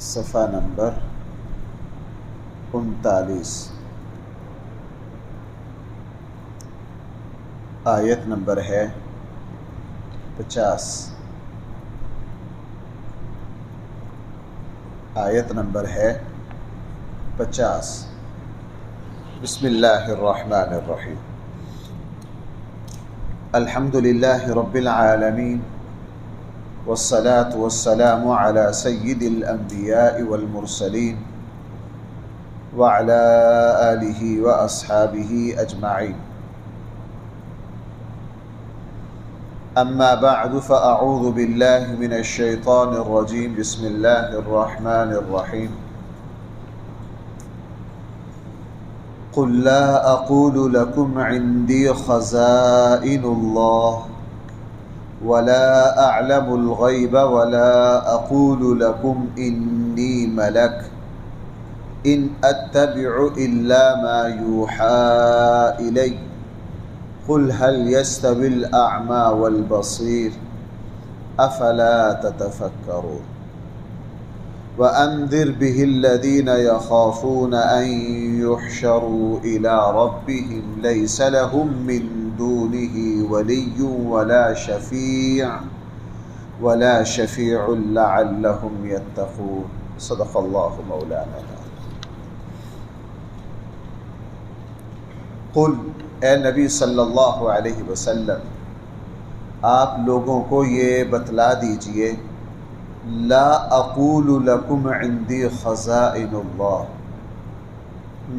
صفحہ نمبر 39، آیت نمبر ہے 50، آیت نمبر ہے 50۔ بسم اللہ الرحمن الرحیم۔ الحمد للہ رب العالمین والصلاة والسلام على سید الانبیاء والمرسلین وعلى آلہ واصحابہ اجمعین۔ اما بعد فاعوذ باللہ من الشیطان الرجیم۔ بسم اللہ الرحمن الرحیم۔ قل لا اقول لكم عندي خزائن الله ولا اعلم الغيب ولا اقول لكم اني ملك ان اتبع الا ما يوحى الي قل هل يستوي الاعمى والبصير افلا تتفكرون وأنذر به الذين يخافون أن يحشروا إلى ربهم ليس لهم من دونه ولي ولا شفيع لعلهم يتقون۔ صدق اللہ مولانا۔ قل، اے نبی صلی اللہ علیہ وسلم، آپ لوگوں کو یہ بتلا دیجئے، لا اقول لکم عندی خزائن اللہ،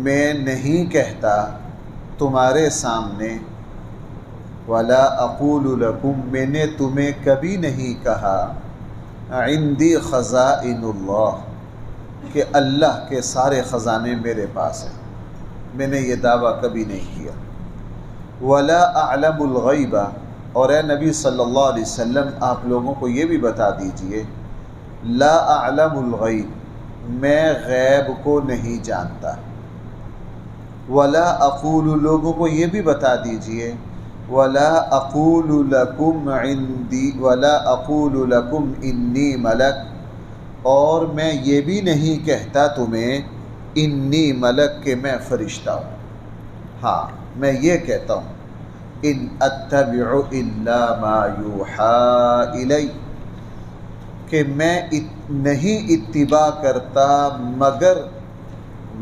میں نہیں کہتا تمہارے سامنے، ولا اقول لکم، میں نے تمہیں کبھی نہیں کہا، عندی خزائن اللہ، کہ اللہ کے سارے خزانے میرے پاس ہیں، میں نے یہ دعویٰ کبھی نہیں کیا۔ ولا اعلم الغیب، اور اے نبی صلی اللہ علیہ وسلم آپ لوگوں کو یہ بھی بتا دیجئے، لا اعلم الغیب، میں غیب کو نہیں جانتا۔ ولا اقول، لوگوں کو یہ بھی بتا دیجئے، ولا اقول لکم عندی، ولا اقول لکم انی ملک، اور میں یہ بھی نہیں کہتا تمہیں انی ملک، کہ میں فرشتہ ہوں۔ ہاں، میں یہ کہتا ہوں، ان اتبع الا ما یوحی الی، کہ میں نہیں اتباع کرتا مگر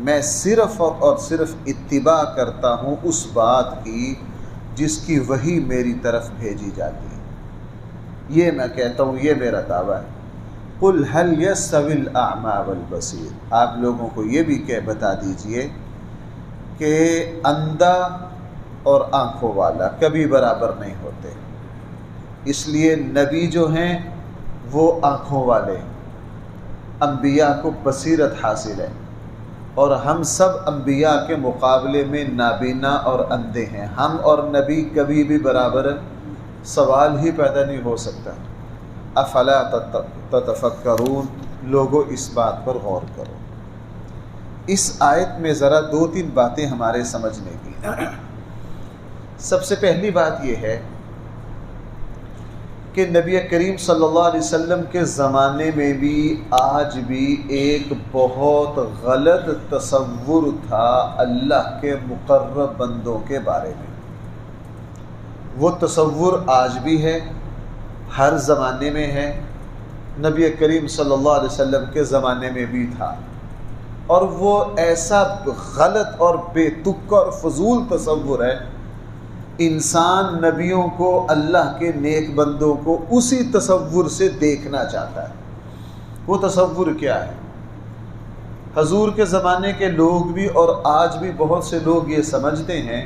میں صرف اور صرف اتباع کرتا ہوں اس بات کی جس کی وحی میری طرف بھیجی جاتی ہے۔ یہ میں کہتا ہوں، یہ میرا دعویٰ ہے۔ قل هل يستوي الاعمى والبصير، آپ لوگوں کو یہ بھی بتا دیجئے کہ اندھا اور آنکھوں والا کبھی برابر نہیں ہوتے، اس لیے نبی جو ہیں وہ آنکھوں والے، انبیاء کو بصیرت حاصل ہے، اور ہم سب انبیاء کے مقابلے میں نابینا اور اندھے ہیں۔ ہم اور نبی کبھی بھی برابر، سوال ہی پیدا نہیں ہو سکتا۔ افلا تتفکرون، لوگوں اس بات پر غور کرو۔ اس آیت میں ذرا 2-3 باتیں ہمارے سمجھنے کی۔ سب سے پہلی بات یہ ہے کہ نبی کریم صلی اللہ علیہ وسلم کے زمانے میں بھی آج بھی ایک بہت غلط تصور تھا اللہ کے مقرب بندوں کے بارے میں۔ وہ تصور آج بھی ہے، ہر زمانے میں ہے، نبی کریم صلی اللہ علیہ وسلم کے زمانے میں بھی تھا، اور وہ ایسا غلط اور بے تکا اور فضول تصور ہے۔ انسان نبیوں کو، اللہ کے نیک بندوں کو اسی تصور سے دیکھنا چاہتا ہے۔ وہ تصور کیا ہے؟ حضور کے زمانے کے لوگ بھی اور آج بھی بہت سے لوگ یہ سمجھتے ہیں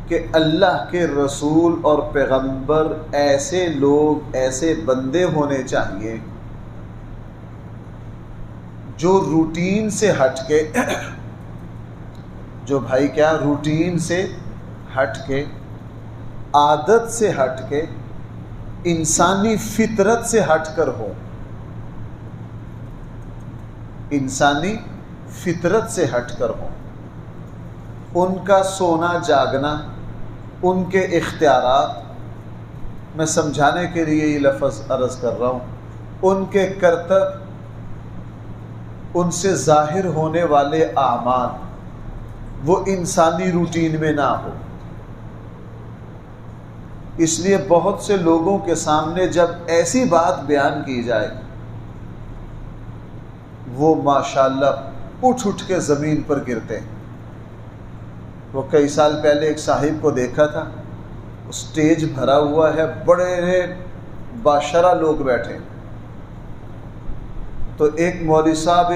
کہ اللہ کے رسول اور پیغمبر ایسے لوگ، ایسے بندے ہونے چاہیے جو روٹین سے ہٹ کے جو بھائی کیا روٹین سے ہٹ کے، عادت سے ہٹ کے، انسانی فطرت سے ہٹ کر ہو، انسانی فطرت سے ہٹ کر ہو۔ ان کا سونا جاگنا، ان کے اختیارات، میں سمجھانے کے لیے یہ لفظ عرض کر رہا ہوں، ان کے کرتب ان سے ظاہر ہونے والے اعمال وہ انسانی روٹین میں نہ ہو۔ اس لیے بہت سے لوگوں کے سامنے جب ایسی بات بیان کی جائے وہ ماشاءاللہ اٹھ کے زمین پر گرتے ہیں۔ وہ کئی سال پہلے ایک صاحب کو دیکھا تھا، اسٹیج بھرا ہوا ہے، بڑے باشرہ لوگ بیٹھے، تو ایک مولوی صاحب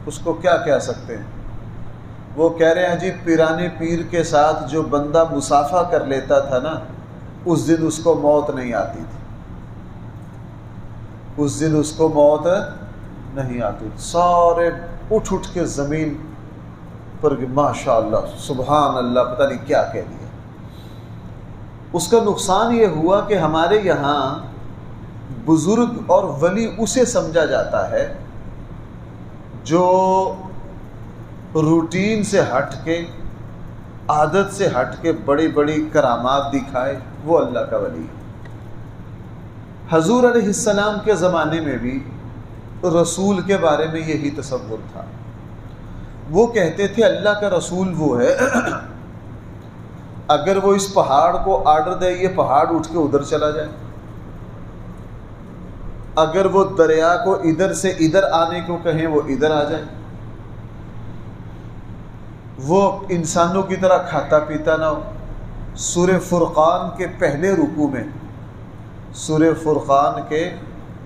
اس کو کیا کہہ سکتے ہیں، وہ کہہ رہے ہیں جی پیرانے پیر کے ساتھ جو بندہ مصافحہ کر لیتا تھا نا، اس دن اس کو موت نہیں آتی تھی، اس دن اس کو موت نہیں آتی تھی۔ سارے اٹھ کے زمین پر ماشاءاللہ سبحان اللہ پتہ نہیں کیا کہہ دیا۔ اس کا نقصان یہ ہوا کہ ہمارے یہاں بزرگ اور ولی اسے سمجھا جاتا ہے جو روٹین سے ہٹ کے، عادت سے ہٹ کے بڑی بڑی کرامات دکھائے، وہ اللہ کا ولی ہے۔ حضور علیہ السلام کے زمانے میں بھی رسول کے بارے میں یہی تصور تھا۔ وہ کہتے تھے اللہ کا رسول وہ ہے اگر وہ اس پہاڑ کو آرڈر دے یہ پہاڑ اٹھ کے ادھر چلا جائے، اگر وہ دریا کو ادھر سے ادھر آنے کو کہیں وہ ادھر آ جائے، وہ انسانوں کی طرح کھاتا پیتا نہ ہو۔ سورہ فرقان کے پہلے رکوع میں، سورہ فرقان کے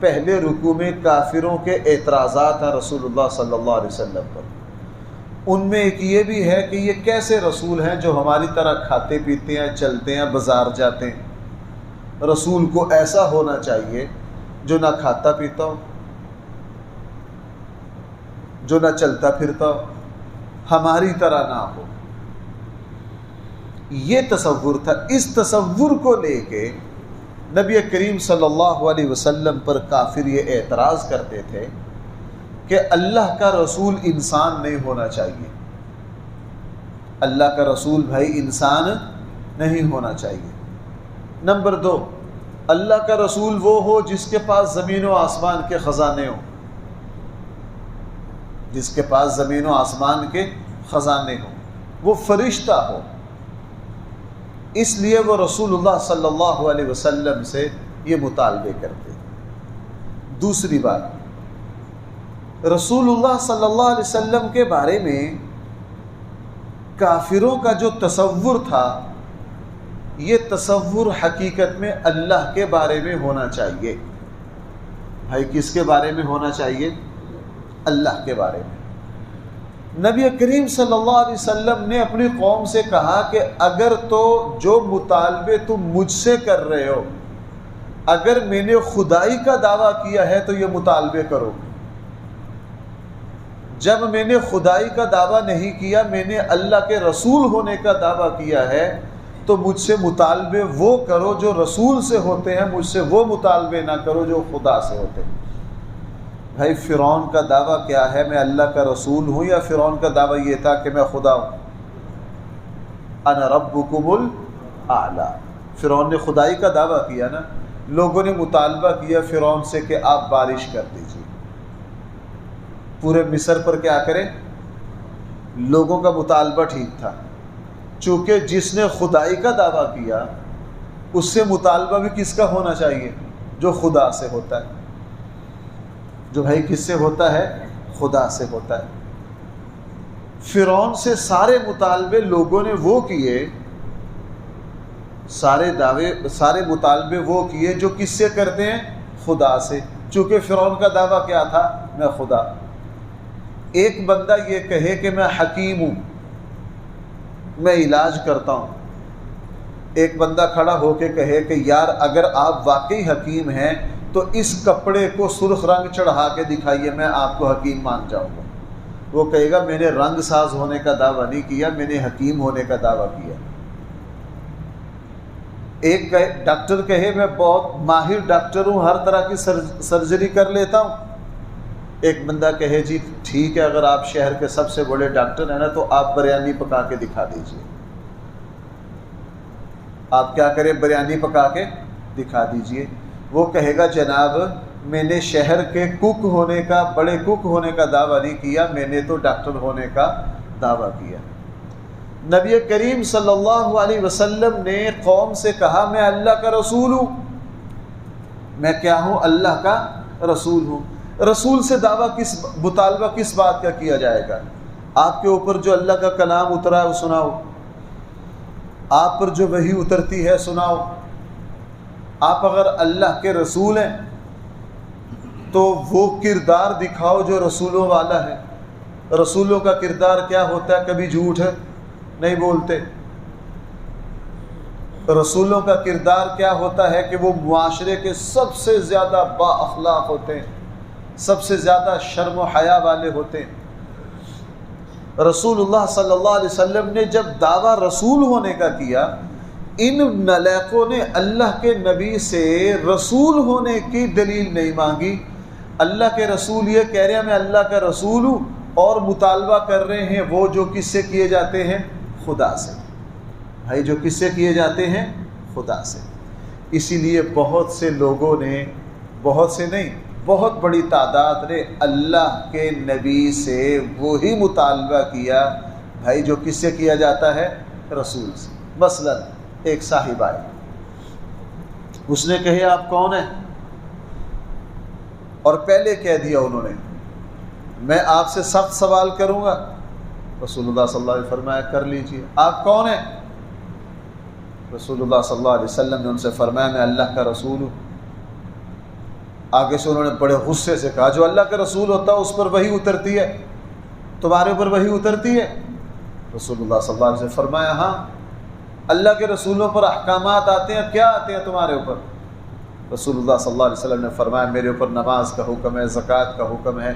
پہلے رکوع میں کافروں کے اعتراضات ہیں رسول اللہ صلی اللہ علیہ وسلم پر۔ ان میں ایک یہ بھی ہے کہ یہ کیسے رسول ہیں جو ہماری طرح کھاتے پیتے ہیں، چلتے ہیں، بازار جاتے ہیں۔ رسول کو ایسا ہونا چاہیے جو نہ کھاتا پیتا ہو، جو نہ چلتا پھرتا ہو، ہماری طرح نہ ہو۔ یہ تصور تھا۔ اس تصور کو لے کے نبی کریم صلی اللہ علیہ وسلم پر کافر یہ اعتراض کرتے تھے کہ اللہ کا رسول انسان نہیں ہونا چاہیے، اللہ کا رسول بھائی انسان نہیں ہونا چاہیے۔ نمبر 2، اللہ کا رسول وہ ہو جس کے پاس زمین و آسمان کے خزانے ہوں، جس کے پاس زمین و آسمان کے خزانے ہوں، وہ فرشتہ ہو۔ اس لیے وہ رسول اللہ صلی اللہ علیہ وسلم سے یہ مطالبے کرتے۔ دوسری بات، رسول اللہ صلی اللہ علیہ وسلم کے بارے میں کافروں کا جو تصور تھا، یہ تصور حقیقت میں اللہ کے بارے میں ہونا چاہیے۔ بھائی کس کے بارے میں ہونا چاہیے؟ اللہ کے بارے میں۔ نبی کریم صلی اللہ علیہ وسلم نے اپنی قوم سے کہا کہ اگر تو جو مطالبے تم مجھ سے کر رہے ہو، اگر میں نے خدائی کا دعویٰ کیا ہے تو یہ مطالبے کرو۔ جب میں نے خدائی کا دعویٰ نہیں کیا، میں نے اللہ کے رسول ہونے کا دعویٰ کیا ہے، تو مجھ سے مطالبے وہ کرو جو رسول سے ہوتے ہیں، مجھ سے وہ مطالبے نہ کرو جو خدا سے ہوتے ہیں۔ بھائی فرعون کا دعویٰ کیا ہے؟ میں اللہ کا رسول ہوں، یا فرعون کا دعویٰ یہ تھا کہ میں خدا ہوں؟ انا ربکم الاعلی۔ فرعون نے خدائی کا دعویٰ کیا نا، لوگوں نے مطالبہ کیا فرعون سے کہ آپ بارش کر دیجیے۔ پورے مصر پر کیا کریں؟ لوگوں کا مطالبہ ٹھیک تھا، چونکہ جس نے خدائی کا دعویٰ کیا اس سے مطالبہ بھی کس کا ہونا چاہیے؟ جو خدا سے ہوتا ہے۔ جو بھائی کس سے ہوتا ہے؟ خدا سے ہوتا ہے۔ فرعون سے سارے مطالبے لوگوں نے وہ کیے، سارے مطالبے وہ کیے جو کس سے کرتے ہیں؟ خدا سے، چونکہ فرعون کا دعویٰ کیا تھا؟ میں خدا۔ ایک بندہ یہ کہے کہ میں حکیم ہوں، میں علاج کرتا ہوں، ایک بندہ کھڑا ہو کے کہے کہ یار اگر آپ واقعی حکیم ہیں تو اس کپڑے کو سرخ رنگ چڑھا کے دکھائیے، میں آپ کو حکیم مان جاؤں گا۔ وہ کہے گا میں نے رنگ ساز ہونے کا دعویٰ نہیں کیا، میں نے حکیم ہونے کا دعویٰ کیا۔ ایک ڈاکٹر کہے میں بہت ماہر ڈاکٹر ہوں، ہر طرح کی سرجری کر لیتا ہوں۔ ایک بندہ کہے جی ٹھیک ہے، اگر آپ شہر کے سب سے بڑے ڈاکٹر ہیں نا تو آپ بریانی پکا کے دکھا دیجئے۔ آپ کیا کریں؟ بریانی پکا کے دکھا دیجئے۔ وہ کہے گا جناب میں نے شہر کے کک ہونے کا، بڑے کک ہونے کا دعویٰ نہیں کیا، میں نے تو ڈاکٹر ہونے کا دعویٰ کیا۔ نبی کریم صلی اللہ علیہ وسلم نے قوم سے کہا میں اللہ کا رسول ہوں۔ میں کیا ہوں؟ اللہ کا رسول ہوں۔ رسول سے دعویٰ مطالبہ کس بات کا کیا جائے گا؟ آپ کے اوپر جو اللہ کا کلام اترا ہے وہ سناؤ، آپ پر جو وحی اترتی ہے سناؤ۔ آپ اگر اللہ کے رسول ہیں تو وہ کردار دکھاؤ جو رسولوں والا ہے۔ رسولوں کا کردار کیا ہوتا ہے؟ کبھی جھوٹ نہیں بولتے۔ رسولوں کا کردار کیا ہوتا ہے کہ وہ معاشرے کے سب سے زیادہ با اخلاق ہوتے ہیں، سب سے زیادہ شرم و حیا والے ہوتے ہیں۔ رسول اللہ صلی اللہ علیہ وسلم نے جب دعویٰ رسول ہونے کا کیا، ان نالائقوں نے اللہ کے نبی سے رسول ہونے کی دلیل نہیں مانگی۔ اللہ کے رسول یہ کہہ رہے ہیں میں اللہ کا رسول ہوں، اور مطالبہ کر رہے ہیں وہ جو کس سے کیے جاتے ہیں؟ خدا سے۔ بھائی جو کس سے کیے جاتے ہیں؟ خدا سے۔ اسی لیے بہت سے لوگوں نے، بہت سے نہیں، بہت بڑی تعداد نے اللہ کے نبی سے وہی مطالبہ کیا بھائی جو کس سے کیا جاتا ہے؟ رسول سے۔ مثلا ایک صاحب آئے، اس نے کہے آپ کون ہیں؟ اور پہلے کہہ دیا انہوں نے میں آپ سے سخت سوال کروں گا۔ رسول اللہ صلی اللہ علیہ وسلم فرمایا کر لیجئے۔ آپ کون ہیں؟ رسول اللہ صلی اللہ علیہ وسلم نے ان سے فرمایا میں اللہ کا رسول ہوں۔ آگے سے انہوں نے بڑے غصے سے کہا جو اللہ کا رسول ہوتا ہے اس پر وحی اترتی ہے، تمہارے اوپر وحی اترتی ہے؟ رسول اللہ صلی اللہ علیہ وسلم فرمایا ہاں، اللہ کے رسولوں پر احکامات آتے ہیں، کیا آتے ہیں تمہارے اوپر؟ رسول اللہ صلی اللہ علیہ وسلم نے فرمایا میرے اوپر نماز کا حکم ہے، زکوٰۃ کا حکم ہے،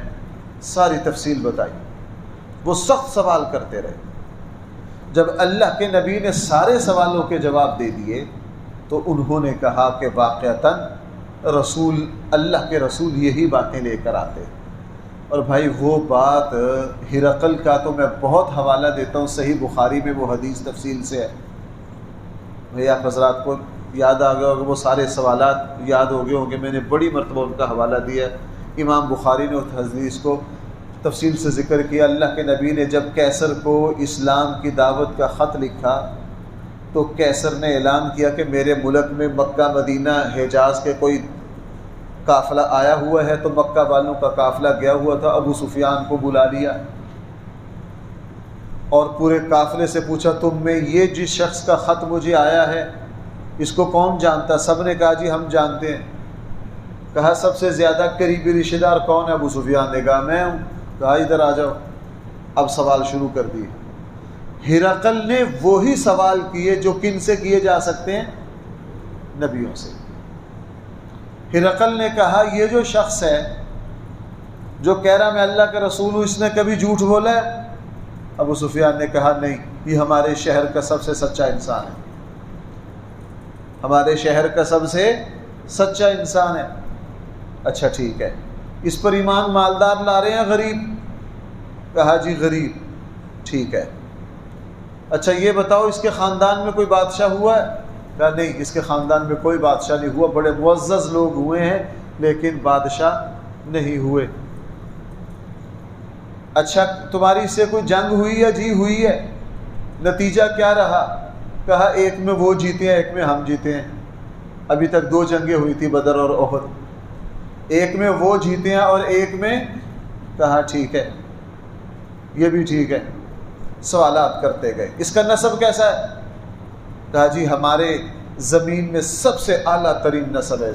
ساری تفصیل بتائی۔ وہ سخت سوال کرتے رہے۔ جب اللہ کے نبی نے سارے سوالوں کے جواب دے دیے تو انہوں نے کہا کہ واقعتاً رسول، اللہ کے رسول یہی باتیں لے کر آتے۔ اور بھائی وہ بات ہرقل کا تو میں بہت حوالہ دیتا ہوں، صحیح بخاری میں وہ حدیث تفصیل سے ہے۔ بھئی آپ حضرات کو یاد آ گیا ہوگا، وہ سارے سوالات یاد ہو گئے ہوں گے، میں نے بڑی مرتبہ ان کا حوالہ دیا۔ امام بخاری نے اس حدیث کو تفصیل سے ذکر کیا۔ اللہ کے نبی نے جب کیسر کو اسلام کی دعوت کا خط لکھا تو کیسر نے اعلان کیا کہ میرے ملک میں مکہ مدینہ حجاز کے کوئی قافلہ آیا ہوا ہے، تو مکہ والوں کا قافلہ گیا ہوا تھا، ابو سفیان کو بلا لیا اور پورے قافلے سے پوچھا تم میں یہ جس شخص کا خط مجھے آیا ہے اس کو کون جانتا؟ سب نے کہا جی ہم جانتے ہیں۔ کہا سب سے زیادہ قریبی رشتہ دار کون ہے؟ ابو سفیان نے کہا میں ہوں۔ کہا ادھر آ جاؤ۔ اب سوال شروع کر دیے۔ ہرقل نے وہی سوال کیے جو کن سے کیے جا سکتے ہیں؟ نبیوں سے۔ ہرقل نے کہا یہ جو شخص ہے جو کہہ رہا میں اللہ کا رسول ہوں، اس نے کبھی جھوٹ بولا ہے؟ ابو سفیان نے کہا نہیں، یہ ہمارے شہر کا سب سے سچا انسان ہے، ہمارے شہر کا سب سے سچا انسان ہے۔ اچھا ٹھیک ہے، اس پر ایمان مالدار لا رہے ہیں غریب؟ کہا جی غریب۔ ٹھیک ہے، اچھا یہ بتاؤ اس کے خاندان میں کوئی بادشاہ ہوا ہے؟ کہا نہیں، اس کے خاندان میں کوئی بادشاہ نہیں ہوا، بڑے معزز لوگ ہوئے ہیں لیکن بادشاہ نہیں ہوئے۔ اچھا تمہاری اس سے کوئی جنگ ہوئی ہے؟ جی ہوئی ہے۔ نتیجہ کیا رہا؟ کہا ایک میں وہ جیتے ہیں، ایک میں ہم جیتے ہیں۔ ابھی تک 2 جنگیں ہوئی تھی، بدر اور احد، ایک میں وہ جیتے ہیں اور ایک میں۔ کہا ٹھیک ہے، یہ بھی ٹھیک ہے۔ سوالات کرتے گئے، اس کا نسب کیسا ہے؟ کہا جی ہمارے زمین میں سب سے اعلیٰ ترین نسب ہے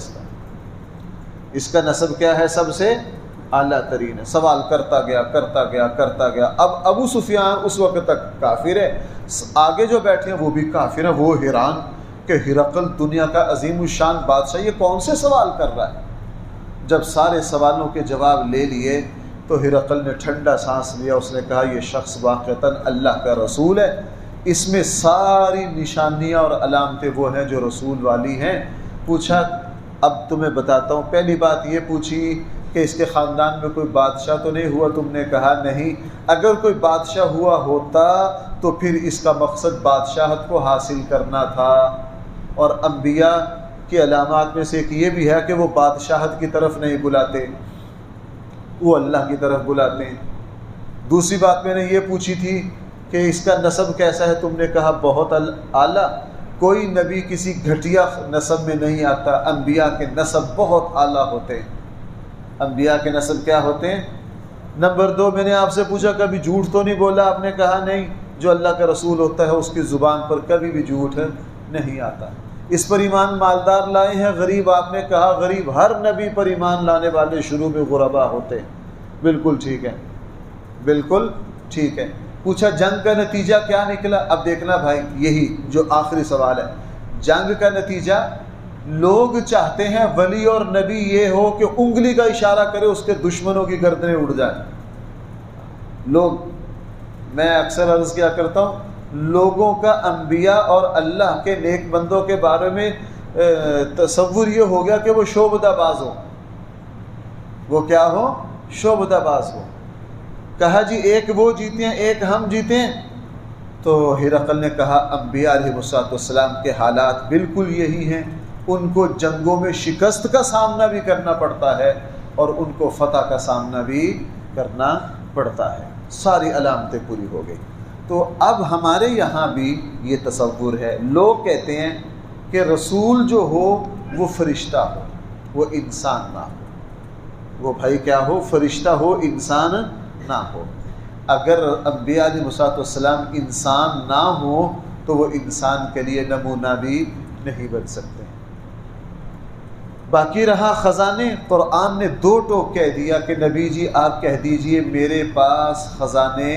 اس کا نسب کیا ہے؟ سب سے اعلیٰ ترین ہے۔ سوال کرتا گیا۔ اب ابو سفیان اس وقت تک کافر ہے، آگے جو بیٹھے ہیں وہ بھی کافر ہیں، وہ حیران کہ ہرقل دنیا کا عظیم الشان بادشاہ یہ کون سے سوال کر رہا ہے؟ جب سارے سوالوں کے جواب لے لیے تو ہرقل نے ٹھنڈا سانس لیا، اس نے کہا یہ شخص واقعتاً اللہ کا رسول ہے، اس میں ساری نشانیاں اور علامتیں وہ ہیں جو رسول والی ہیں۔ پوچھا اب تمہیں بتاتا ہوں، پہلی بات یہ پوچھی کہ اس کے خاندان میں کوئی بادشاہ تو نہیں ہوا؟ تم نے کہا نہیں۔ اگر کوئی بادشاہ ہوا ہوتا تو پھر اس کا مقصد بادشاہت کو حاصل کرنا تھا، اور انبیاء کی علامات میں سے ایک یہ بھی ہے کہ وہ بادشاہت کی طرف نہیں بلاتے، وہ اللہ کی طرف بلاتے ہیں۔ دوسری بات میں نے یہ پوچھی تھی کہ اس کا نسب کیسا ہے، تم نے کہا بہت اعلیٰ۔ کوئی نبی کسی گھٹیا نسب میں نہیں آتا، انبیاء کے نسب بہت اعلیٰ ہوتے ہیں۔ انبیاء کے نسب کیا ہوتے ہیں؟ نمبر 2، میں نے آپ سے پوچھا کبھی جھوٹ تو نہیں بولا؟ آپ نے کہا نہیں، جو اللہ کا رسول ہوتا ہے اس کی زبان پر کبھی بھی جھوٹ نہیں آتا۔ اس پر ایمان مالدار لائے ہیں۔ غریب، آپ نے کہا غریب ہر نبی پر ایمان لانے والے شروع میں غربا ہوتے ہیں۔ بالکل ٹھیک ہے، بالکل ٹھیک ہے۔ پوچھا جنگ کا نتیجہ کیا نکلا؟ اب دیکھنا بھائی، یہی جو آخری سوال ہے، جنگ کا نتیجہ لوگ چاہتے ہیں ولی اور نبی یہ ہو کہ انگلی کا اشارہ کرے اس کے دشمنوں کی گردنیں اڑ جائیں۔ لوگ، میں اکثر عرض کیا کرتا ہوں، لوگوں کا انبیاء اور اللہ کے نیک بندوں کے بارے میں تصور یہ ہو گیا کہ وہ شعبدہ باز ہو۔ وہ کیا ہو؟ شعبدہ باز ہو۔ کہا جی ایک وہ جیتے ہیں ایک ہم جیتے ہیں، تو ہرقل نے کہا انبیاء علیہ السلام کے حالات بالکل یہی ہیں، ان کو جنگوں میں شکست کا سامنا بھی کرنا پڑتا ہے اور ان کو فتح کا سامنا بھی کرنا پڑتا ہے۔ ساری علامتیں پوری ہو گئی۔ تو اب ہمارے یہاں بھی یہ تصور ہے، لوگ کہتے ہیں کہ رسول جو ہو وہ فرشتہ ہو، وہ انسان نہ ہو۔ وہ بھائی کیا ہو؟ فرشتہ ہو، انسان نہ ہو۔ اگر انبیاء علیہ السلام انسان نہ ہو تو وہ انسان کے لیے نمونہ بھی نہیں بن سکتے۔ باقی رہا خزانے، قرآن نے 2 ٹوک کہہ دیا کہ نبی جی آپ کہہ دیجئے میرے پاس خزانے،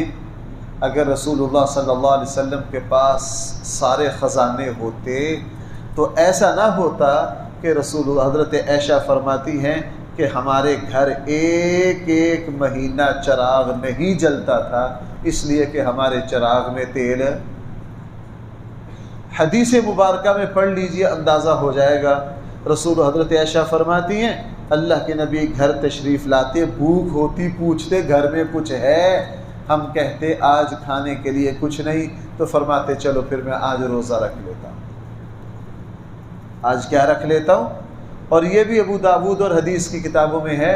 اگر رسول اللہ صلی اللہ علیہ وسلم کے پاس سارے خزانے ہوتے تو ایسا نہ ہوتا کہ رسول اللہ، حضرت عائشہ فرماتی ہیں کہ ہمارے گھر ایک مہینہ چراغ نہیں جلتا تھا، اس لیے کہ ہمارے چراغ میں تیل۔ حدیث مبارکہ میں پڑھ لیجئے، اندازہ ہو جائے گا۔ رسول حضرت عائشہ فرماتی ہیں اللہ کے نبی گھر تشریف لاتے، بھوک ہوتی، پوچھتے گھر میں کچھ ہے؟ ہم کہتے آج کھانے کے لیے کچھ نہیں، تو فرماتے چلو پھر میں آج روزہ رکھ لیتا ہوں، آج کیا رکھ لیتا ہوں۔ اور یہ بھی ابو داود اور حدیث کی کتابوں میں ہے،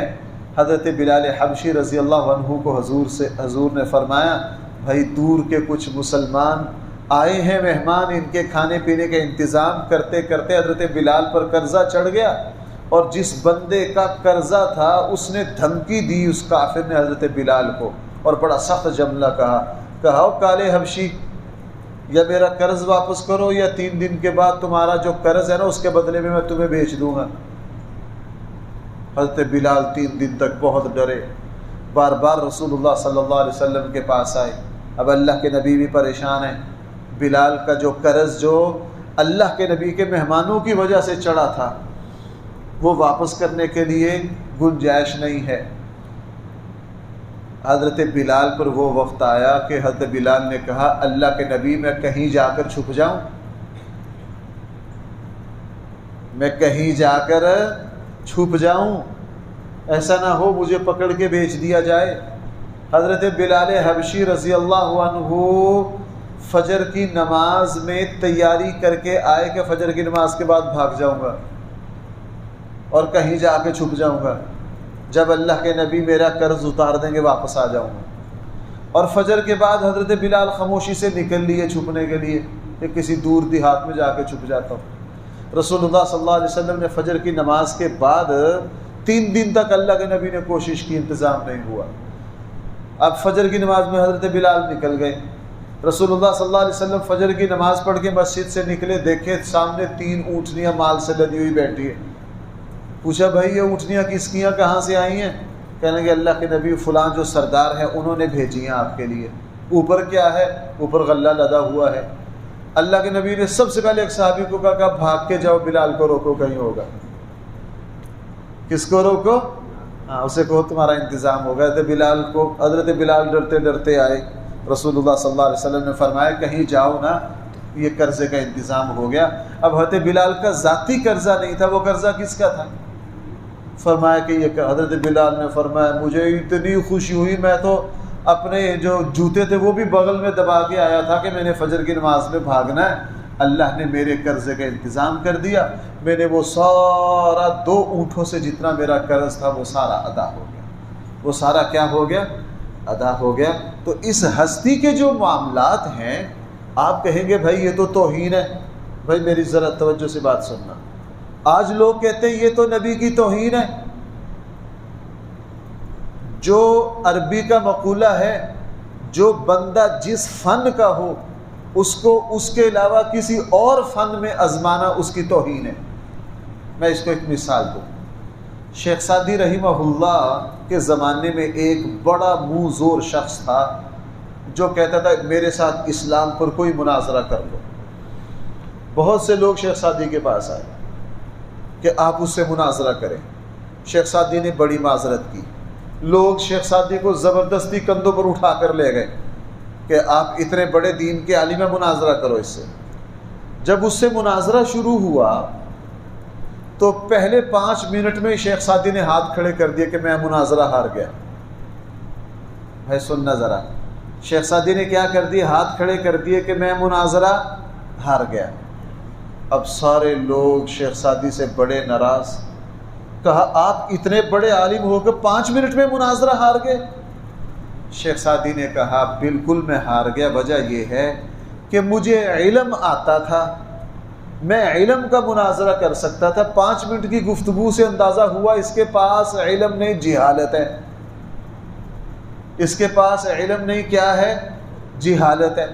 حضرت بلال حبشی رضی اللہ عنہ کو حضور نے فرمایا بھائی دور کے کچھ مسلمان آئے ہیں مہمان، ان کے کھانے پینے کا انتظام کرتے کرتے حضرت بلال پر قرضہ چڑھ گیا، اور جس بندے کا قرضہ تھا اس نے دھمکی دی اس کافر نے حضرت بلال کو، اور بڑا سخت جملہ کہا او کالے حبشی، یا میرا قرض واپس کرو یا 3 دن کے بعد تمہارا جو قرض ہے نا اس کے بدلے میں تمہیں بیچ دوں گا۔ حضرت بلال 3 دن تک بہت ڈرے، بار بار رسول اللہ صلی اللہ علیہ وسلم کے پاس آئے۔ اب اللہ کے نبی بھی پریشان ہیں، بلال کا جو قرض جو اللہ کے نبی کے مہمانوں کی وجہ سے چڑھا تھا وہ واپس کرنے کے لیے گنجائش نہیں ہے۔ حضرت بلال پر وہ وقت آیا کہ حضرت بلال نے کہا اللہ کے نبی میں کہیں جا کر چھپ جاؤں، میں کہیں جا کر چھپ جاؤں، ایسا نہ ہو مجھے پکڑ کے بیچ دیا جائے۔ حضرت بلال حبشی رضی اللہ عنہ فجر کی نماز میں تیاری کر کے آئے کہ فجر کی نماز کے بعد بھاگ جاؤں گا اور کہیں جا کے چھپ جاؤں گا، جب اللہ کے نبی میرا قرض اتار دیں گے واپس آ جاؤں گا۔ اور فجر کے بعد حضرت بلال خاموشی سے نکل لیے چھپنے کے لیے کہ کسی دور دیہات میں جا کے چھپ جاتا ہوں۔ رسول اللہ صلی اللہ علیہ وسلم نے فجر کی نماز کے بعد 3 دن تک اللہ کے نبی نے کوشش کی، انتظام نہیں ہوا۔ اب فجر کی نماز میں حضرت بلال نکل گئے۔ رسول اللہ صلی اللہ علیہ وسلم فجر کی نماز پڑھ کے مسجد سے نکلے، دیکھے سامنے 3 اونٹنیاں مال سے لدی ہوئی بیٹھی ہیں۔ پوچھا بھائی یہ اونٹنیاں کس کی ہیں، کہاں سے آئی ہیں؟ کہنے کہ اللہ کے نبی فلاں جو سردار ہیں انہوں نے بھیجی ہیں آپ کے لیے۔ اوپر کیا ہے؟ اوپر غلہ لدا ہوا ہے۔ اللہ کے نبی نے سب سے پہلے ایک صحابی کو کہا کہ بھاگ کے جاؤ، بلال کو روکو، کہیں ہوگا۔ کس کو روکو؟ اسے کہو تمہارا انتظام ہوگا۔ حضرت بلال ڈرتے ڈرتے آئے، رسول اللہ صلی اللہ علیہ وسلم نے فرمایا کہیں جاؤ نا، یہ قرضے کا انتظام ہو گیا۔ اب حضرت بلال کا ذاتی قرضہ نہیں تھا، وہ قرضہ کس کا تھا؟ فرمایا کہ یہ حضرت بلال نے فرمایا مجھے اتنی خوشی ہوئی، میں تو اپنے جو جوتے تھے وہ بھی بغل میں دبا کے آیا تھا کہ میں نے فجر کی نماز میں بھاگنا ہے، اللہ نے میرے قرضے کا انتظام کر دیا، میں نے وہ سارا 2 اونٹوں سے جتنا میرا قرض تھا وہ سارا ادا ہو گیا، وہ سارا کیا ہو گیا؟ ادا ہو گیا۔ تو اس ہستی کے جو معاملات ہیں، آپ کہیں گے بھائی یہ تو توہین ہے۔ بھائی میری ذرا توجہ سے بات سننا، آج لوگ کہتے ہیں یہ تو نبی کی توہین ہے۔ جو عربی کا مقولہ ہے، جو بندہ جس فن کا ہو اس کو اس کے علاوہ کسی اور فن میں آزمانا اس کی توہین ہے۔ میں اس کو ایک مثال دوں۔ شیخ سعدی رحمہ اللہ کے زمانے میں ایک بڑا منہ زور شخص تھا جو کہتا تھا میرے ساتھ اسلام پر کوئی مناظرہ کر لو۔ بہت سے لوگ شیخ سعدی کے پاس آئے کہ آپ اس سے مناظرہ کریں۔ شیخ سعدی نے بڑی معذرت کی، لوگ شیخ سعدی کو زبردستی کندھوں پر اٹھا کر لے گئے کہ آپ اتنے بڑے دین کے عالم ہیں، مناظرہ کرو اس سے۔ جب اس سے مناظرہ شروع ہوا تو پہلے 5 منٹ میں شیخ سعدی نے ہاتھ کھڑے کر دیے کہ میں مناظرہ ہار گیا۔ بھائی سننا ذرا، شیخ سعدی نے کیا کر دیا؟ ہاتھ کھڑے کر دیے کہ میں مناظرہ ہار گیا۔ اب سارے لوگ شیخ سعدی سے بڑے ناراض، کہا آپ اتنے بڑے عالم ہو کے 5 منٹ میں مناظرہ ہار گئے۔ شیخ سعدی نے کہا بالکل میں ہار گیا، وجہ یہ ہے کہ مجھے علم آتا تھا، میں علم کا مناظرہ کر سکتا تھا۔ 5 منٹ کی گفتگو سے اندازہ ہوا اس کے پاس علم نہیں، جہالت ہے۔ اس کے پاس علم نہیں، کیا ہے؟ جہالت ہے۔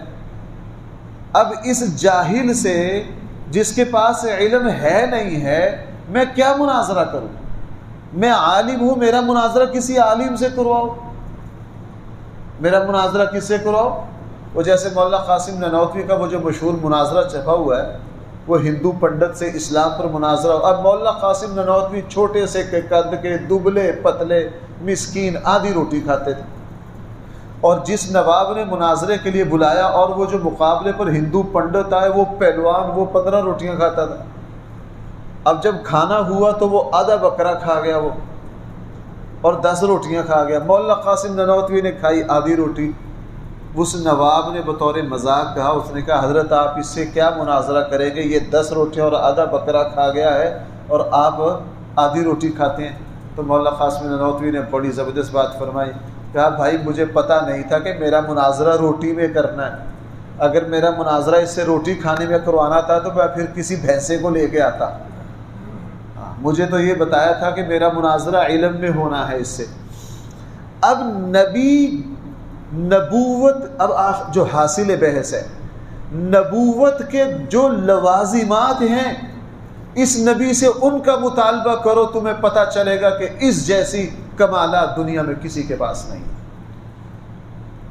اب اس جاہل سے جس کے پاس علم ہے نہیں ہے، میں کیا مناظرہ کروں؟ میں عالم ہوں، میرا مناظرہ کسی عالم سے کرواؤ، میرا مناظرہ کس سے کراؤ؟ وہ جیسے مولانا قاسم نانوتوی کا وہ جو مشہور مناظرہ چھپا ہوا ہے، وہ ہندو پنڈت سے اسلام پر مناظرہ۔ اب مولانا قاسم نانوتوی چھوٹے سے قد کے، دبلے پتلے، مسکین، آدھی روٹی کھاتے تھے، اور جس نواب نے مناظرے کے لیے بلایا اور وہ جو مقابلے پر ہندو پنڈت آئے، وہ پہلوان، وہ 15 روٹیاں کھاتا تھا۔ اب جب کھانا ہوا تو وہ آدھا بکرا کھا گیا وہ، اور 10 روٹیاں کھا گیا۔ مولانا قاسم نانوتوی نے کھائی آدھی روٹی۔ اس نواب نے بطور مذاق کہا، اس نے کہا حضرت آپ اس سے کیا مناظرہ کریں گے؟ یہ 10 روٹیاں اور آدھا بکرا کھا گیا ہے اور آپ آدھی روٹی کھاتے ہیں۔ تو مولانا قاسم نانوتوی نے بڑی زبردست بات فرمائی، کہا بھائی مجھے پتہ نہیں تھا کہ میرا مناظرہ روٹی میں کرنا ہے، اگر میرا مناظرہ اس سے روٹی کھانے میں کروانا تھا تو میں پھر کسی بھینسے کو لے کے آتا، مجھے تو یہ بتایا تھا کہ میرا مناظرہ علم میں ہونا ہے اس سے۔ اب نبی نبوت، اب جو حاصل بحث ہے، نبوت کے جو لوازمات ہیں اس نبی سے ان کا مطالبہ کرو، تمہیں پتہ چلے گا کہ اس جیسی کمالات دنیا میں کسی کے پاس نہیں۔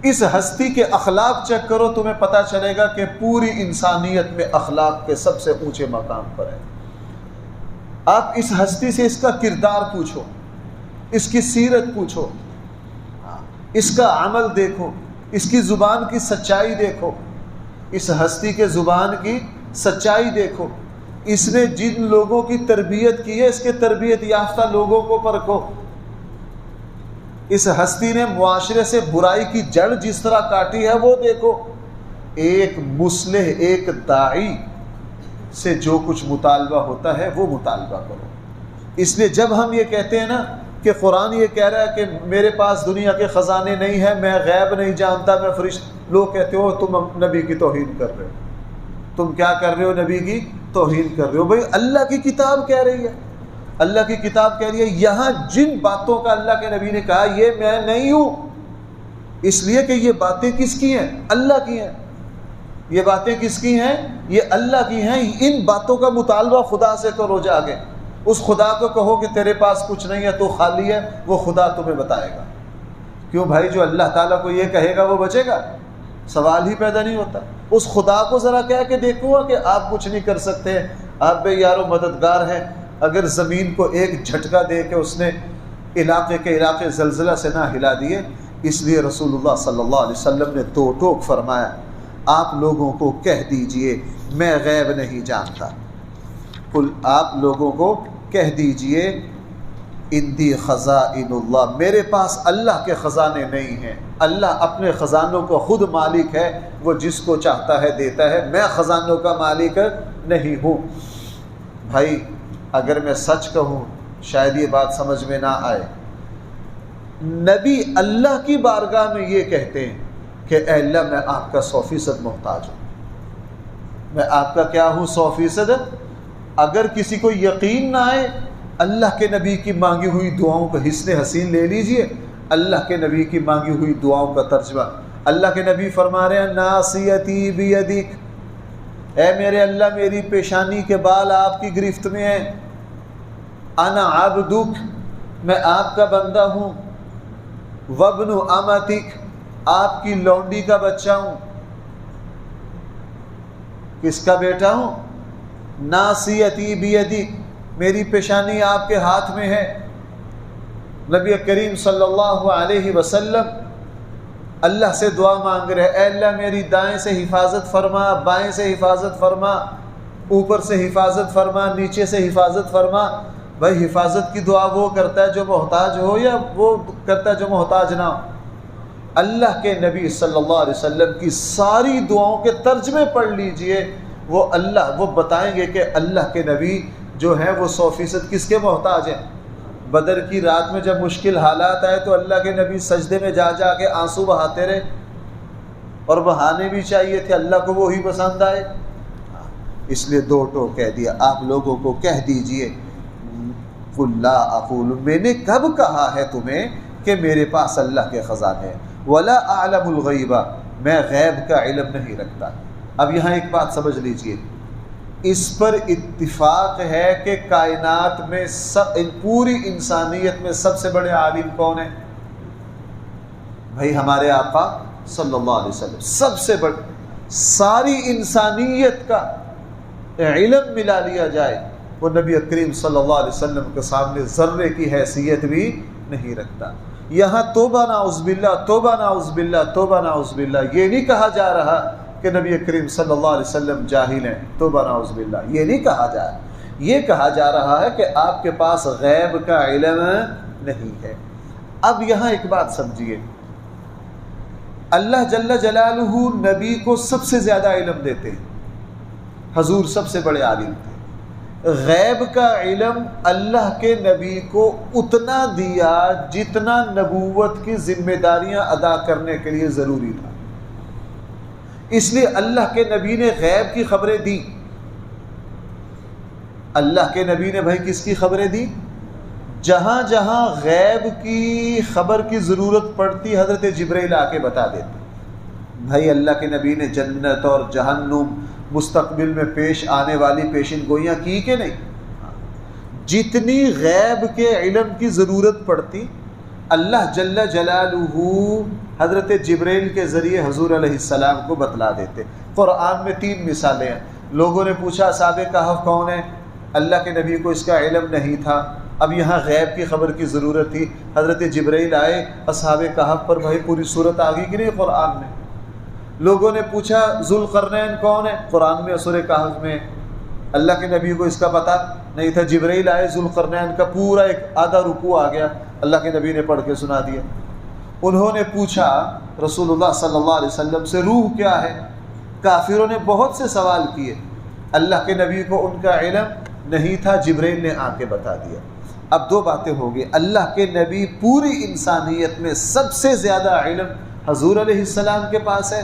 اس ہستی کے اخلاق چیک کرو، تمہیں پتہ چلے گا کہ پوری انسانیت میں اخلاق کے سب سے اونچے مقام پر ہے۔ آپ اس ہستی سے اس کا کردار پوچھو، اس کی سیرت پوچھو، اس کا عمل دیکھو، اس کی زبان کی سچائی دیکھو، اس ہستی کے زبان کی سچائی دیکھو، اس نے جن لوگوں کی تربیت کی ہے اس کے تربیت یافتہ لوگوں کو پرکھو۔ اس ہستی نے معاشرے سے برائی کی جڑ جس طرح کاٹی ہے وہ دیکھو۔ ایک مصلح، ایک داعی سے جو کچھ مطالبہ ہوتا ہے وہ مطالبہ کرو۔ اس لیے جب ہم یہ کہتے ہیں نا کہ قرآن یہ کہہ رہا ہے کہ میرے پاس دنیا کے خزانے نہیں ہیں، میں غیب نہیں جانتا، میں فرشتہ، لوگ کہتے ہو تم نبی کی توہین کر رہے ہو، تم کیا کر رہے ہو؟ نبی کی توہین کر رہے ہو۔ بھئی اللہ کی کتاب کہہ رہی ہے، اللہ کی کتاب کہہ رہی ہے یہاں جن باتوں کا اللہ کے نبی نے کہا یہ میں نہیں ہوں، اس لیے کہ یہ باتیں کس کی ہیں؟ اللہ کی ہیں۔ یہ باتیں کس کی ہیں؟ یہ اللہ کی ہیں۔ ان باتوں کا مطالبہ خدا سے کرو، جا کے اس خدا کو کہو کہ تیرے پاس کچھ نہیں ہے، تو خالی ہے، وہ خدا تمہیں بتائے گا۔ کیوں بھائی؟ جو اللہ تعالیٰ کو یہ کہے گا وہ بچے گا؟ سوال ہی پیدا نہیں ہوتا۔ اس خدا کو ذرا کہہ کے دیکھو کہ آپ کچھ نہیں کر سکتے، آپ بے یار و مددگار ہیں۔ اگر زمین کو ایک جھٹکا دے کے اس نے علاقے کے علاقے زلزلہ سے نہ ہلا دیے، اس لیے رسول اللہ صلی اللہ علیہ وسلم نے 2 ٹوک فرمایا، آپ لوگوں کو کہہ دیجئے میں غیب نہیں جانتا۔ آپ لوگوں کو کہہ دیجئے اندی خزائن اللہ، میرے پاس اللہ کے خزانے نہیں ہیں، اللہ اپنے خزانوں کو خود مالک ہے، وہ جس کو چاہتا ہے دیتا ہے، میں خزانوں کا مالک نہیں ہوں۔ بھائی اگر میں سچ کہوں شاید یہ بات سمجھ میں نہ آئے، نبی اللہ کی بارگاہ میں یہ کہتے ہیں کہ اے اللہ میں آپ کا 100% محتاج ہوں، میں آپ کا کیا ہوں 100%۔ اگر کسی کو یقین نہ آئے، اللہ کے نبی کی مانگی ہوئی دعاؤں کا حسن حسین لے لیجئے، اللہ کے نبی کی مانگی ہوئی دعاؤں کا ترجمہ۔ اللہ کے نبی فرما رہے ہیں ناصیتی بیدک، اے میرے اللہ میری پیشانی کے بال آپ کی گرفت میں ہیں، انا عبدک، میں آپ کا بندہ ہوں، وابن امتک، آپ کی لونڈی کا بچہ ہوں۔ کس کا بیٹا ہوں؟ ناصیتی بیدک، میری پیشانی آپ کے ہاتھ میں ہے۔ نبی کریم صلی اللہ علیہ وسلم اللہ سے دعا مانگ رہے، اے اللہ میری دائیں سے حفاظت فرما، بائیں سے حفاظت فرما، اوپر سے حفاظت فرما، نیچے سے حفاظت فرما۔ بھائی حفاظت کی دعا وہ کرتا ہے جو محتاج ہو یا وہ کرتا ہے جو محتاج نہ ہو؟ اللہ کے نبی صلی اللہ علیہ وسلم کی ساری دعاؤں کے ترجمے پڑھ لیجئے، وہ بتائیں گے کہ اللہ کے نبی جو ہیں وہ 100% کس کے محتاج ہیں۔ بدر کی رات میں جب مشکل حالات آئے تو اللہ کے نبی سجدے میں جا جا کے آنسو بہاتے رہے، اور بہانے بھی چاہیے تھے، اللہ کو وہی پسند آئے۔ اس لیے دو ٹوک کہہ دیا، آپ لوگوں کو کہہ دیجئے قُلْ لَا أَقُولُ، میں نے کب کہا ہے تمہیں کہ میرے پاس اللہ کے خزانے ہیں، وَلَا أَعْلَمُ الْغَيْبَ، میں غیب کا علم نہیں رکھتا۔ اب یہاں ایک بات سمجھ لیجئے، اس پر اتفاق ہے کہ کائنات میں پوری انسانیت میں سب سے بڑے عالم کون ہیں؟ بھائی ہمارے آقا صلی اللہ علیہ وسلم، سب سے بڑے، ساری انسانیت کا علم ملا لیا جائے وہ نبی کریم صلی اللہ علیہ وسلم کے سامنے ذرے کی حیثیت بھی نہیں رکھتا۔ یہاں توبہ نعوذ باللہ، توبہ نعوذ باللہ، توبہ نعوذ باللہ، یہ نہیں کہا جا رہا کہ نبی کریم صلی اللہ علیہ وسلم جاہل ہیں، توبہ نعوذ باللہ، یہ نہیں کہا جا رہا، یہ کہا جا رہا ہے کہ آپ کے پاس غیب کا علم نہیں ہے۔ اب یہاں ایک بات سمجھیے، اللہ جل جلالہ نبی کو سب سے زیادہ علم دیتے ہیں، حضور سب سے بڑے عالم تھے۔ غیب کا علم اللہ کے نبی کو اتنا دیا جتنا نبوت کی ذمہ داریاں ادا کرنے کے لیے ضروری تھا، اس لیے اللہ کے نبی نے غیب کی خبریں دی۔ اللہ کے نبی نے بھائی کس کی خبریں دی؟ جہاں جہاں غیب کی خبر کی ضرورت پڑتی حضرت جبرائیل آ کے بتا دیتے۔ بھائی اللہ کے نبی نے جنت اور جہنم، مستقبل میں پیش آنے والی پیشن گوئیاں کی کہ نہیں؟ جتنی غیب کے علم کی ضرورت پڑتی اللہ جل جلالہ حضرت جبرائیل کے ذریعے حضور علیہ السلام کو بتلا دیتے۔ قرآن میں 3 مثالیں ہیں۔ لوگوں نے پوچھا اصحاب کہف کون ہیں؟ اللہ کے نبی کو اس کا علم نہیں تھا، اب یہاں غیب کی خبر کی ضرورت تھی، حضرت جبرائیل آئے، اصحاب کہف پر بھائی پوری صورت آ گئی کہ نہیں قرآن میں۔ لوگوں نے پوچھا ذوالقرنین کون ہے؟ قرآن میں سورہ کہف میں۔ اللہ کے نبی کو اس کا پتہ نہیں تھا، جبرائیل آئے، ذوالقرنین کا پورا ایک آدھا رکوع آ گیا، اللہ کے نبی نے پڑھ کے سنا دیا۔ انہوں نے پوچھا رسول اللہ صلی اللہ علیہ وسلم سے روح کیا ہے؟ کافروں نے بہت سے سوال کیے، اللہ کے نبی کو ان کا علم نہیں تھا، جبرائیل نے آ کے بتا دیا۔ اب 2 باتیں ہو گئی، اللہ کے نبی پوری انسانیت میں سب سے زیادہ علم حضور علیہ السلام کے پاس ہے،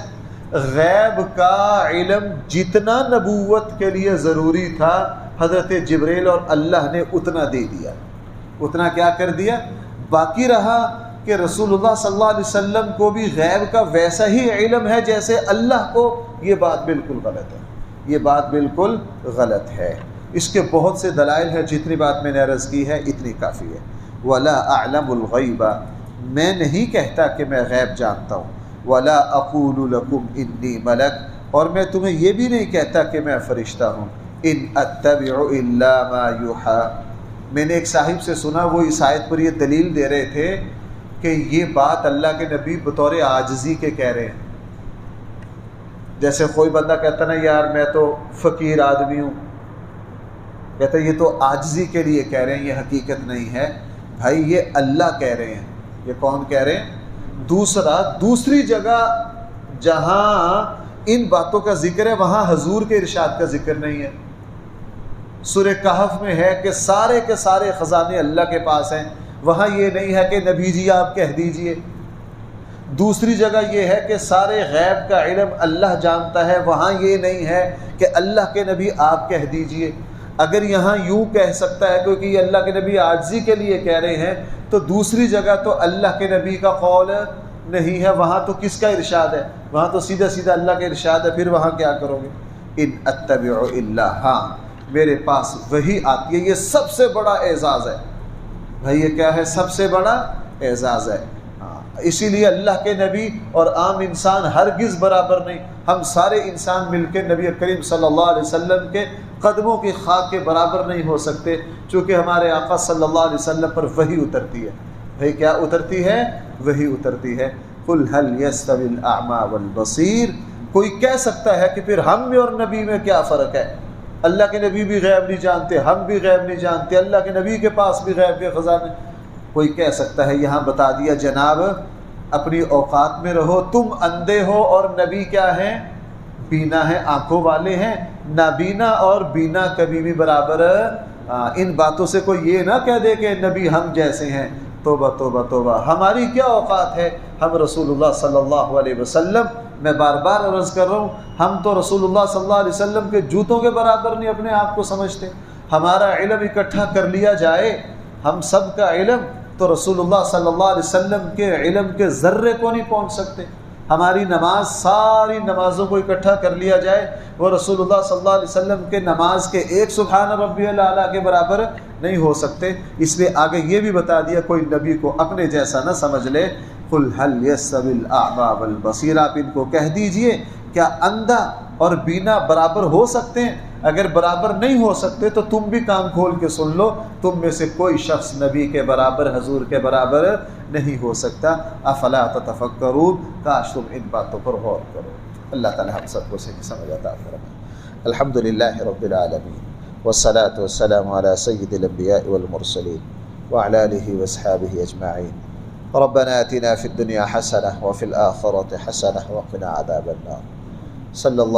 غیب کا علم جتنا نبوت کے لیے ضروری تھا حضرت جبرائیل اور اللہ نے اتنا دے دیا۔ اتنا کیا کر دیا؟ باقی رہا کہ رسول اللہ صلی اللہ علیہ وسلم کو بھی غیب کا ویسا ہی علم ہے جیسے اللہ کو، یہ بات بالکل غلط ہے، یہ بات بالکل غلط ہے۔ اس کے بہت سے دلائل ہیں، جتنی بات میں نے عرض کی ہے اتنی کافی ہے۔ وَلَا أَعْلَمُ الْغَيْبَ، میں نہیں کہتا کہ میں غیب جانتا ہوں، وَلَا أَقُولُ لَكُمْ إِنِّي مَلَكٌ، اور میں تمہیں یہ بھی نہیں کہتا کہ میں فرشتہ ہوں، إِنْ أَتَّبِعُ إِلَّا مَا يُوحَىٰ۔ میں نے ایک صاحب سے سنا، وہ اس آیت پر یہ دلیل دے رہے تھے کہ یہ بات اللہ کے نبی بطور عاجزی کے کہہ رہے ہیں۔ جیسے کوئی بندہ کہتا نا یار میں تو فقیر آدمی ہوں، کہتا ہے یہ تو عاجزی کے لیے کہہ رہے ہیں، یہ حقیقت نہیں ہے۔ بھائی یہ اللہ کہہ رہے ہیں، یہ کون کہہ رہے ہیں؟ دوسری جگہ جہاں ان باتوں کا ذکر ہے وہاں حضور کے ارشاد کا ذکر نہیں ہے۔ سورہ کہف میں ہے کہ سارے کے سارے خزانے اللہ کے پاس ہیں، وہاں یہ نہیں ہے کہ نبی جی آپ کہہ دیجئے۔ دوسری جگہ یہ ہے کہ سارے غیب کا علم اللہ جانتا ہے، وہاں یہ نہیں ہے کہ اللہ کے نبی آپ کہہ دیجئے۔ اگر یہاں یوں کہہ سکتا ہے کیونکہ یہ اللہ کے نبی عاجزی کے لیے کہہ رہے ہیں، تو دوسری جگہ تو اللہ کے نبی کا قول نہیں ہے، وہاں تو کس کا ارشاد ہے؟ وہاں تو سیدھا سیدھا اللہ کا ارشاد ہے، پھر وہاں کیا کرو گے؟ ان اتبع الا، ہاں میرے پاس وہی آتی ہے۔ یہ سب سے بڑا اعزاز ہے بھائی، یہ کیا ہے؟ سب سے بڑا اعزاز ہے۔ اسی لیے اللہ کے نبی اور عام انسان ہرگز برابر نہیں۔ ہم سارے انسان مل کے نبی کریم صلی اللہ علیہ وسلم کے قدموں کی خاک کے برابر نہیں ہو سکتے، چونکہ ہمارے آقا صلی اللہ علیہ وسلم پر وحی اترتی ہے۔ بھائی کیا اترتی ہے؟ وحی اترتی ہے۔ قل هل يستوي الاعمى والبصير، کوئی کہہ سکتا ہے کہ پھر ہم میں اور نبی میں کیا فرق ہے؟ اللہ کے نبی بھی غیب نہیں جانتے، ہم بھی غیب نہیں جانتے، اللہ کے نبی کے پاس بھی غیب کے خزانے۔ کوئی کہہ سکتا ہے؟ یہاں بتا دیا جناب اپنی اوقات میں رہو، تم اندھے ہو اور نبی کیا ہیں؟ بینا ہیں، آنکھوں والے ہیں۔ نابینا اور بینا کبھی بھی برابر۔ ان باتوں سے کوئی یہ نہ کہہ دے کہ نبی ہم جیسے ہیں۔ توبہ توبہ توبہ، ہماری کیا اوقات ہے؟ ہم رسول اللہ صلی اللہ علیہ وسلم، میں بار بار عرض کر رہا ہوں، ہم تو رسول اللہ صلی اللہ علیہ وسلم کے جوتوں کے برابر نہیں اپنے آپ کو سمجھتے۔ ہمارا علم اکٹھا کر لیا جائے، ہم سب کا علم، تو رسول اللہ صلی اللہ علیہ وسلم کے علم کے ذرے کو نہیں پہنچ سکتے۔ ہماری نماز، ساری نمازوں کو اکٹھا کر لیا جائے، وہ رسول اللہ صلی اللہ علیہ وسلم کے نماز کے ایک سبحان ربی الاعلیٰ کے برابر نہیں ہو سکتے۔ اس لیے آگے یہ بھی بتا دیا کوئی نبی کو اپنے جیسا نہ سمجھ لے۔ قل هل يستوي الاعمى والبصير، آپ ان کو کہہ دیجئے کیا اندھا اور بینا برابر ہو سکتے ہیں؟ اگر برابر نہیں ہو سکتے تو تم بھی کان کھول کے سن لو، تم میں سے کوئی شخص نبی کے برابر، حضور کے برابر نہیں ہو سکتا۔ افلا تتفکرون، کاش تم ان باتوں پر غور کرو۔ اللہ تعالی ہم سب کو صحیح سمجھ عطا فرمائے۔ الحمدللہ رب العالمین، والصلاة والسلام على سید الانبیاء والمرسلین وعلى آلہ واصحابہ اجمعین۔ ربنا آتنا فی الدنیا حسنہ وفی الآخرۃ حسنہ وقنا عذاب النار۔ صلی اللہ